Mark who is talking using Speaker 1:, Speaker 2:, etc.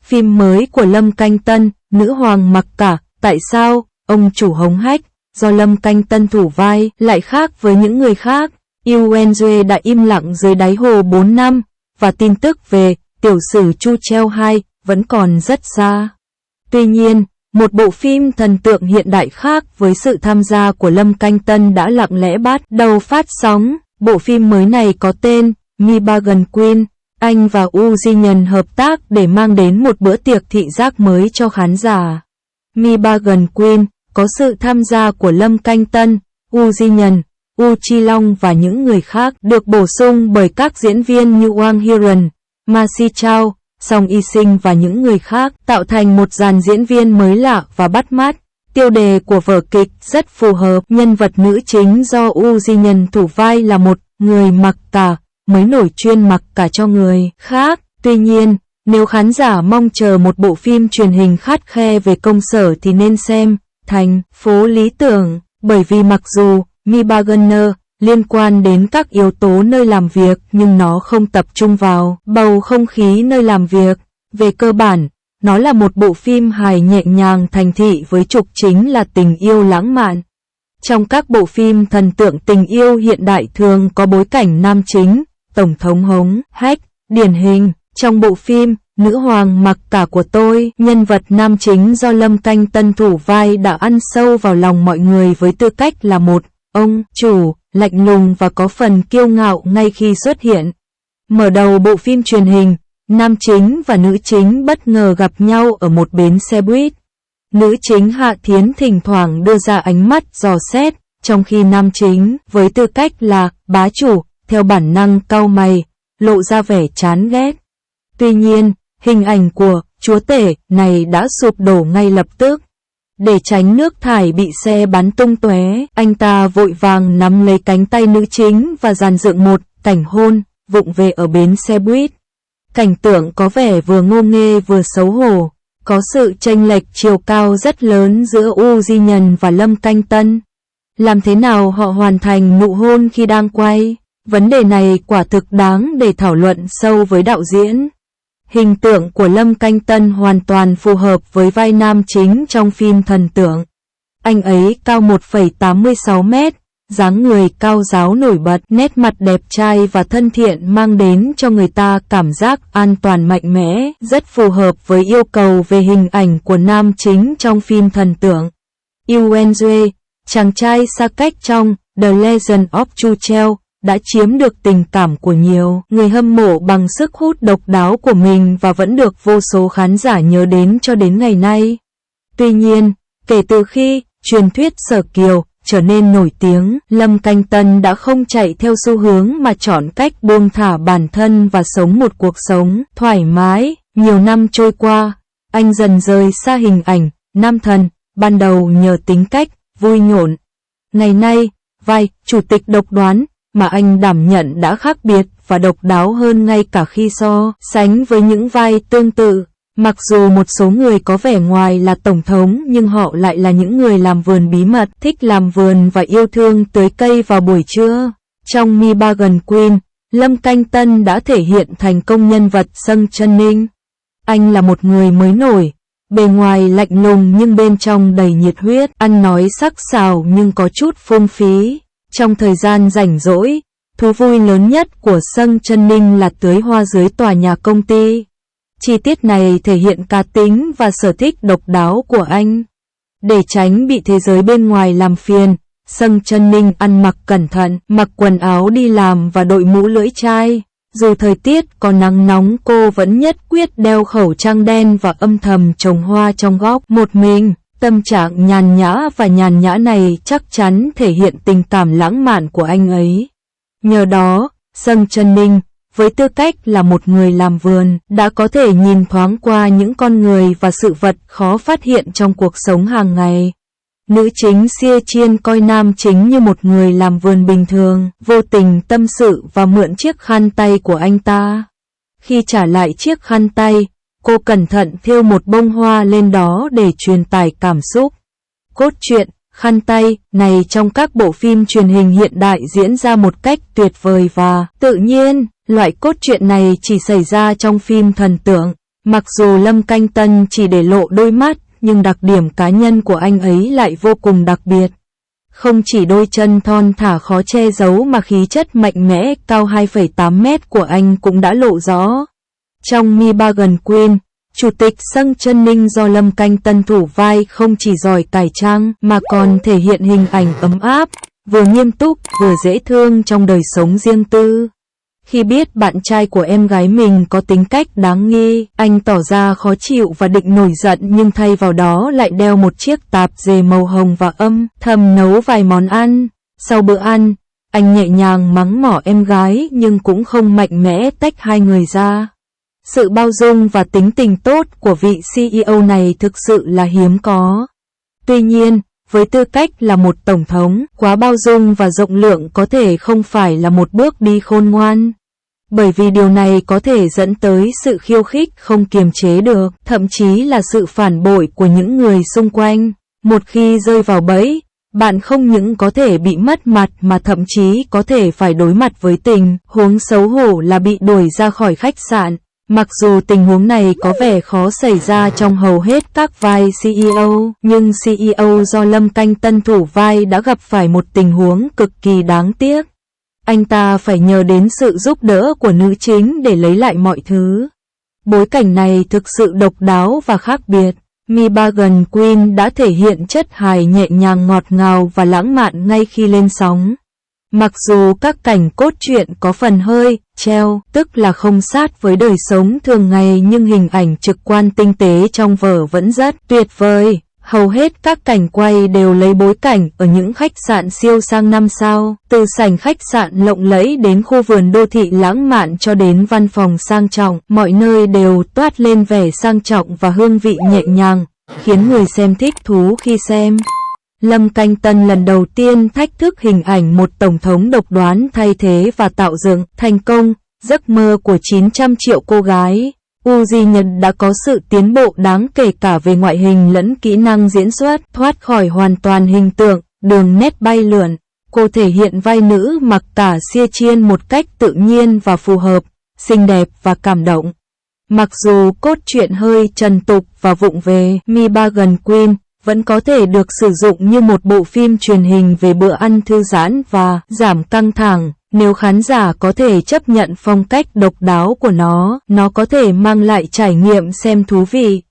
Speaker 1: Phim mới của Lâm Canh Tân, nữ hoàng mặc cả, tại sao, ông chủ hống hách, do Lâm Canh Tân thủ vai, lại khác với những người khác. Yuen Duệ đã im lặng dưới đáy hồ 4 năm, và tin tức về tiểu sử Chu Treo 2 vẫn còn rất xa. Tuy nhiên, một bộ phim thần tượng hiện đại khác với sự tham gia của Lâm Canh Tân đã lặng lẽ bắt đầu phát sóng. Bộ phim mới này có tên Mi Bargain Queen. Anh và U Di Nhân hợp tác để mang đến một bữa tiệc thị giác mới cho khán giả. Mi Bargain Queen có sự tham gia của Lâm Canh Tân, U Di Nhân, U Chi Long và những người khác, được bổ sung bởi các diễn viên như Wang Hiran, Ma Si Chao, Song Y Sinh và những người khác, tạo thành một dàn diễn viên mới lạ và bắt mắt. Tiêu đề của vở kịch rất phù hợp, nhân vật nữ chính do U Di Nhân thủ vai là một người mặc cả, mới nổi chuyên mặc cả cho người khác. Tuy nhiên, nếu khán giả mong chờ một bộ phim truyền hình khắt khe về công sở thì nên xem Thành phố lý tưởng, bởi vì mặc dù Mi Bargainer liên quan đến các yếu tố nơi làm việc nhưng nó không tập trung vào bầu không khí nơi làm việc. Về cơ bản, nó là một bộ phim hài nhẹ nhàng thành thị với trục chính là tình yêu lãng mạn. Trong các bộ phim thần tượng tình yêu hiện đại thường có bối cảnh nam chính, Tổng thống hống hách, điển hình. Trong bộ phim Nữ hoàng mặc cả của tôi, nhân vật nam chính do Lâm Canh Tân thủ vai đã ăn sâu vào lòng mọi người với tư cách là một ông chủ lạnh lùng và có phần kiêu ngạo ngay khi xuất hiện. Mở đầu bộ phim truyền hình, nam chính và nữ chính bất ngờ gặp nhau ở một bến xe buýt. Nữ chính Hạ Thiến thỉnh thoảng đưa ra ánh mắt dò xét, trong khi nam chính, với tư cách là bá chủ, theo bản năng cau mày, lộ ra vẻ chán ghét. Tuy nhiên, hình ảnh của chúa tể này đã sụp đổ ngay lập tức. Để tránh nước thải bị xe bắn tung tóe, anh ta vội vàng nắm lấy cánh tay nữ chính và dàn dựng một cảnh hôn vụng về ở bến xe buýt. Cảnh tượng có vẻ vừa ngô nghê vừa xấu hổ, có sự chênh lệch chiều cao rất lớn giữa U Di Nhân và Lâm Canh Tân. Làm thế nào họ hoàn thành nụ hôn khi đang quay? Vấn đề này quả thực đáng để thảo luận sâu với đạo diễn. Hình tượng của Lâm Canh Tân hoàn toàn phù hợp với vai nam chính trong phim thần tượng. Anh ấy cao 1,86 mét, dáng người cao ráo nổi bật, nét mặt đẹp trai và thân thiện mang đến cho người ta cảm giác an toàn mạnh mẽ, rất phù hợp với yêu cầu về hình ảnh của nam chính trong phim thần tượng. Yuen Duệ, chàng trai xa cách trong The Legend of Chu Treo, đã chiếm được tình cảm của nhiều người hâm mộ bằng sức hút độc đáo của mình và vẫn được vô số khán giả nhớ đến cho đến ngày nay. Tuy nhiên, kể từ khi truyền thuyết Sở Kiều trở nên nổi tiếng, Lâm Canh Tân đã không chạy theo xu hướng mà chọn cách buông thả bản thân và sống một cuộc sống thoải mái. Nhiều năm trôi qua, anh dần rời xa hình ảnh nam thần ban đầu nhờ tính cách vui nhộn. Ngày nay, vai chủ tịch độc đoán mà anh đảm nhận đã khác biệt và độc đáo hơn ngay cả khi so sánh với những vai tương tự. Mặc dù một số người có vẻ ngoài là tổng thống nhưng họ lại là những người làm vườn bí mật, thích làm vườn và yêu thương tưới cây vào buổi trưa. Trong Mi Bargain Queen, Lâm Canh Tân đã thể hiện thành công nhân vật Sung Chân Ninh. Anh là một người mới nổi, bề ngoài lạnh lùng nhưng bên trong đầy nhiệt huyết, ăn nói sắc sảo nhưng có chút phung phí. Trong thời gian rảnh rỗi, thú vui lớn nhất của Sung Chân Ninh là tưới hoa dưới tòa nhà công ty. Chi tiết này thể hiện cá tính và sở thích độc đáo của anh. Để tránh bị thế giới bên ngoài làm phiền, Sung Chân Ninh ăn mặc cẩn thận, mặc quần áo đi làm và đội mũ lưỡi chai. Dù thời tiết có nắng nóng, cô vẫn nhất quyết đeo khẩu trang đen và âm thầm trồng hoa trong góc một mình. Tâm trạng nhàn nhã này chắc chắn thể hiện tình cảm lãng mạn của anh ấy. Nhờ đó, Sung Chân Ninh, với tư cách là một người làm vườn, đã có thể nhìn thoáng qua những con người và sự vật khó phát hiện trong cuộc sống hàng ngày. Nữ chính Xie Chiên coi nam chính như một người làm vườn bình thường, vô tình tâm sự và mượn chiếc khăn tay của anh ta. Khi trả lại chiếc khăn tay, cô cẩn thận thêu một bông hoa lên đó để truyền tải cảm xúc. Cốt truyện khăn tay này trong các bộ phim truyền hình hiện đại diễn ra một cách tuyệt vời và tự nhiên. Loại cốt truyện này chỉ xảy ra trong phim thần tượng, Mặc dù Lâm Canh Tân chỉ để lộ đôi mắt, nhưng đặc điểm cá nhân của anh ấy lại vô cùng đặc biệt. Không chỉ đôi chân thon thả khó che giấu mà khí chất mạnh mẽ cao 2,8 mét của anh cũng đã lộ rõ. Trong Mi Bargain Queen, Chủ tịch Sung Chun Ninh do Lâm Canh Tân thủ vai không chỉ giỏi cải trang mà còn thể hiện hình ảnh ấm áp, vừa nghiêm túc vừa dễ thương trong đời sống riêng tư. Khi biết bạn trai của em gái mình có tính cách đáng nghi, anh tỏ ra khó chịu và định nổi giận nhưng thay vào đó lại đeo một chiếc tạp dề màu hồng và âm thầm nấu vài món ăn. Sau bữa ăn, anh nhẹ nhàng mắng mỏ em gái nhưng cũng không mạnh mẽ tách hai người ra. Sự bao dung và tính tình tốt của vị CEO này thực sự là hiếm có. Tuy nhiên, với tư cách là một tổng thống, quá bao dung và rộng lượng có thể không phải là một bước đi khôn ngoan. Bởi vì điều này có thể dẫn tới sự khiêu khích không kiềm chế được, thậm chí là sự phản bội của những người xung quanh. Một khi rơi vào bẫy, bạn không những có thể bị mất mặt mà thậm chí có thể phải đối mặt với tình huống xấu hổ là bị đuổi ra khỏi khách sạn. Mặc dù tình huống này có vẻ khó xảy ra trong hầu hết các vai CEO, nhưng CEO do Lâm Canh Tân thủ vai đã gặp phải một tình huống cực kỳ đáng tiếc. Anh ta phải nhờ đến sự giúp đỡ của nữ chính để lấy lại mọi thứ. Bối cảnh này thực sự độc đáo và khác biệt. Mi Bargain Queen đã thể hiện chất hài nhẹ nhàng ngọt ngào và lãng mạn ngay khi lên sóng. Mặc dù các cảnh cốt truyện có phần hơi treo, tức là không sát với đời sống thường ngày, nhưng hình ảnh trực quan tinh tế trong vở vẫn rất tuyệt vời. Hầu hết các cảnh quay đều lấy bối cảnh ở những khách sạn siêu sang 5 sao, từ sảnh khách sạn lộng lẫy đến khu vườn đô thị lãng mạn cho đến văn phòng sang trọng, mọi nơi đều toát lên vẻ sang trọng và hương vị nhẹ nhàng, khiến người xem thích thú khi xem. Lâm Canh Tân lần đầu tiên thách thức hình ảnh một tổng thống độc đoán thay thế và tạo dựng thành công giấc mơ của 900 triệu cô gái. Uzi Nhật đã có sự tiến bộ đáng kể cả về ngoại hình lẫn kỹ năng diễn xuất, thoát khỏi hoàn toàn hình tượng, đường nét bay lượn. Cô thể hiện vai nữ mặc cả Xia Chiên một cách tự nhiên và phù hợp, xinh đẹp và cảm động. Mặc dù cốt truyện hơi trần tục và vụng về, Mi Bargain Queen vẫn có thể được sử dụng như một bộ phim truyền hình về bữa ăn thư giãn và giảm căng thẳng. Nếu khán giả có thể chấp nhận phong cách độc đáo của nó có thể mang lại trải nghiệm xem thú vị.